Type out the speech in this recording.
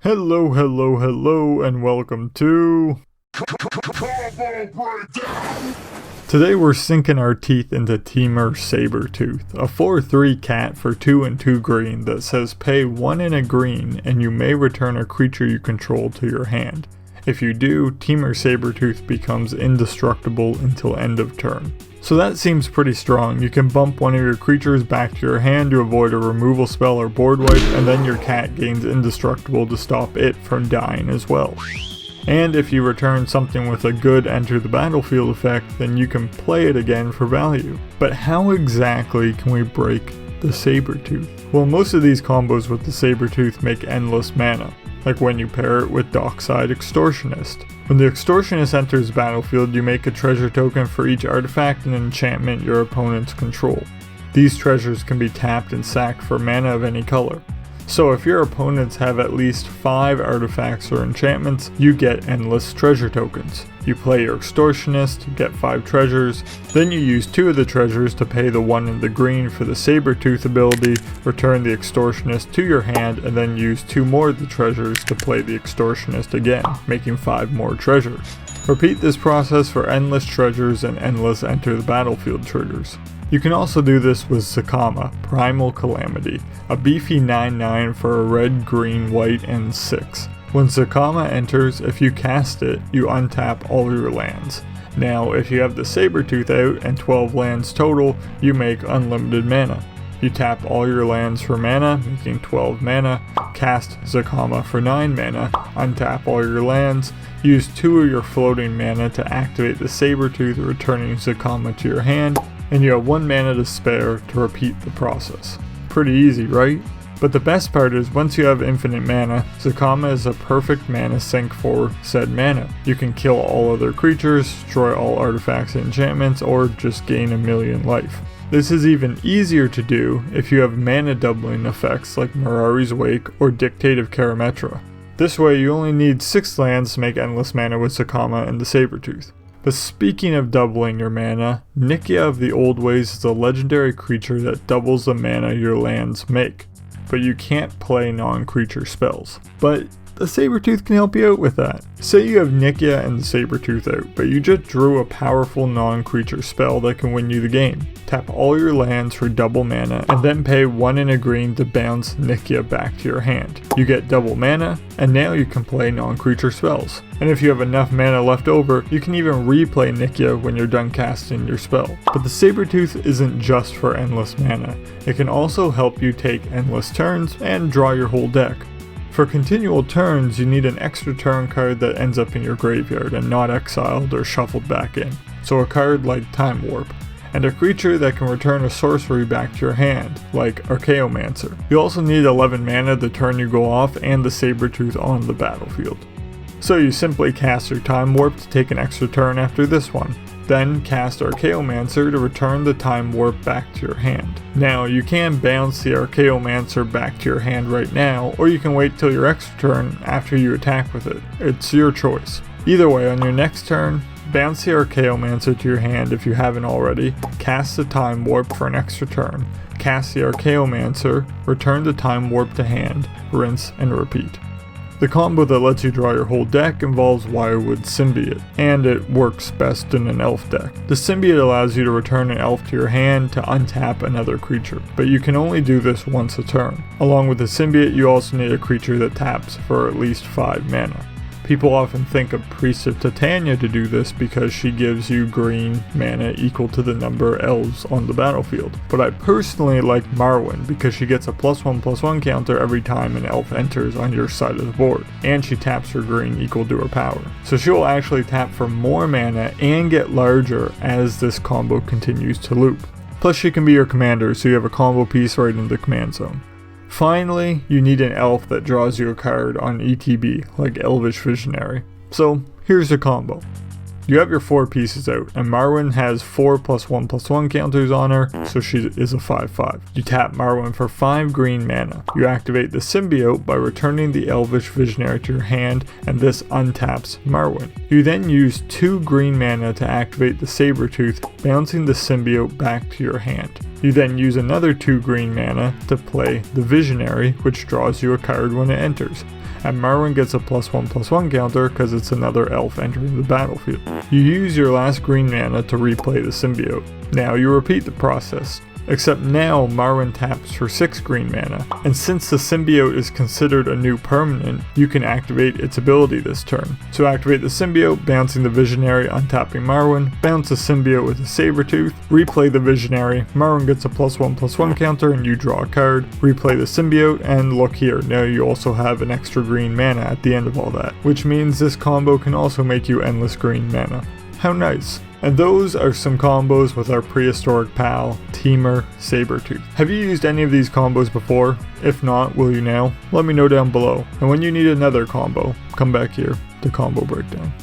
Hello, hello, hello, and welcome to... Today we're sinking our teeth into Temur Sabertooth, a 4/3 cat for 2 and 2 green that says pay 1 and a green and you may return a creature you control to your hand. If you do, Temur Sabertooth becomes indestructible until end of turn. So that seems pretty strong. You can bump one of your creatures back to your hand to avoid a removal spell or board wipe, and then your cat gains indestructible to stop it from dying as well. And if you return something with a good enter the battlefield effect, then you can play it again for value. But how exactly can we break the Sabertooth? Well, most of these combos with the Sabertooth make endless mana, like when you pair it with Dockside Extortionist. When the Extortionist enters the battlefield, you make a treasure token for each artifact and enchantment your opponents control. These treasures can be tapped and sacked for mana of any color. So if your opponents have at least 5 artifacts or enchantments, you get endless treasure tokens. You play your Extortionist, get 5 treasures, then you use 2 of the treasures to pay the 1 in the green for the Sabertooth ability, return the Extortionist to your hand, and then use 2 more of the treasures to play the Extortionist again, making 5 more treasures. Repeat this process for endless treasures and endless enter the battlefield triggers. You can also do this with Zacama, Primal Calamity, a beefy 9/9 for a red, green, white, and 6. When Zacama enters, if you cast it, you untap all your lands. Now, if you have the Sabertooth out and 12 lands total, you make unlimited mana. You tap all your lands for mana, making 12 mana, cast Zacama for 9 mana, untap all your lands, use 2 of your floating mana to activate the Sabertooth, returning Zacama to your hand, and you have 1 mana to spare to repeat the process. Pretty easy, right? But the best part is once you have infinite mana, Zacama is a perfect mana sink for said mana. You can kill all other creatures, destroy all artifacts and enchantments, or just gain a million life. This is even easier to do if you have mana doubling effects like Mirari's Wake or Dictate of Karametra. This way you only need 6 lands to make endless mana with Zacama and the Sabertooth. But speaking of doubling your mana, Nikia of the Old Ways is a legendary creature that doubles the mana your lands make, but you can't play non-creature spells. But the Sabertooth can help you out with that. Say you have Nikia and the Sabertooth out, but you just drew a powerful non-creature spell that can win you the game. Tap all your lands for double mana, and then pay 1 and a green to bounce Nikia back to your hand. You get double mana, and now you can play non-creature spells. And if you have enough mana left over, you can even replay Nikia when you're done casting your spell. But the Sabertooth isn't just for endless mana. It can also help you take endless turns and draw your whole deck. For continual turns, you need an extra turn card that ends up in your graveyard and not exiled or shuffled back in. So a card like Time Warp. And a creature that can return a sorcery back to your hand, like Archaeomancer. You also need 11 mana the turn you go off and the Sabertooth on the battlefield. So you simply cast your Time Warp to take an extra turn after this one. Then cast Archaeomancer to return the Time Warp back to your hand. Now you can bounce the Archaeomancer back to your hand right now, or you can wait till your extra turn after you attack with it. It's your choice. Either way, on your next turn, bounce the Archaeomancer to your hand if you haven't already, cast the Time Warp for an extra turn, cast the Archaeomancer, return the Time Warp to hand, rinse and repeat. The combo that lets you draw your whole deck involves Wirewood Symbiote, and it works best in an elf deck. The Symbiote allows you to return an elf to your hand to untap another creature, but you can only do this once a turn. Along with the Symbiote, you also need a creature that taps for at least 5 mana. People often think of Priest of Titania to do this because she gives you green mana equal to the number of elves on the battlefield. But I personally like Marwyn because she gets a +1/+1 counter every time an elf enters on your side of the board, and she taps her green equal to her power. So she will actually tap for more mana and get larger as this combo continues to loop. Plus she can be your commander, so you have a combo piece right in the command zone. Finally, you need an elf that draws you a card on ETB, like Elvish Visionary. So, here's the combo. You have your 4 pieces out, and Marwyn has 4 +1/+1 counters on her, so she is a 5/5. You tap Marwyn for 5 green mana. You activate the Symbiote by returning the Elvish Visionary to your hand, and this untaps Marwyn. You then use 2 green mana to activate the Sabertooth, bouncing the Symbiote back to your hand. You then use another 2 green mana to play the Visionary, which draws you a card when it enters. and Marwyn gets a +1/+1 counter because it's another elf entering the battlefield. You use your last green mana to replay the symbiote. Now you repeat the process. Except now Marwyn taps for 6 green mana, and since the symbiote is considered a new permanent, you can activate its ability this turn. So activate the symbiote, bouncing the visionary, untapping Marwyn, bounce the symbiote with a Sabertooth, replay the visionary, Marwyn gets a +1/+1 counter and you draw a card, replay the symbiote, and look here, now you also have an extra green mana at the end of all that, which means this combo can also make you endless green mana. How nice. And those are some combos with our prehistoric pal, Temur Sabertooth. Have you used any of these combos before? If not, will you now? Let me know down below. And when you need another combo, come back here to Combo Breakdown.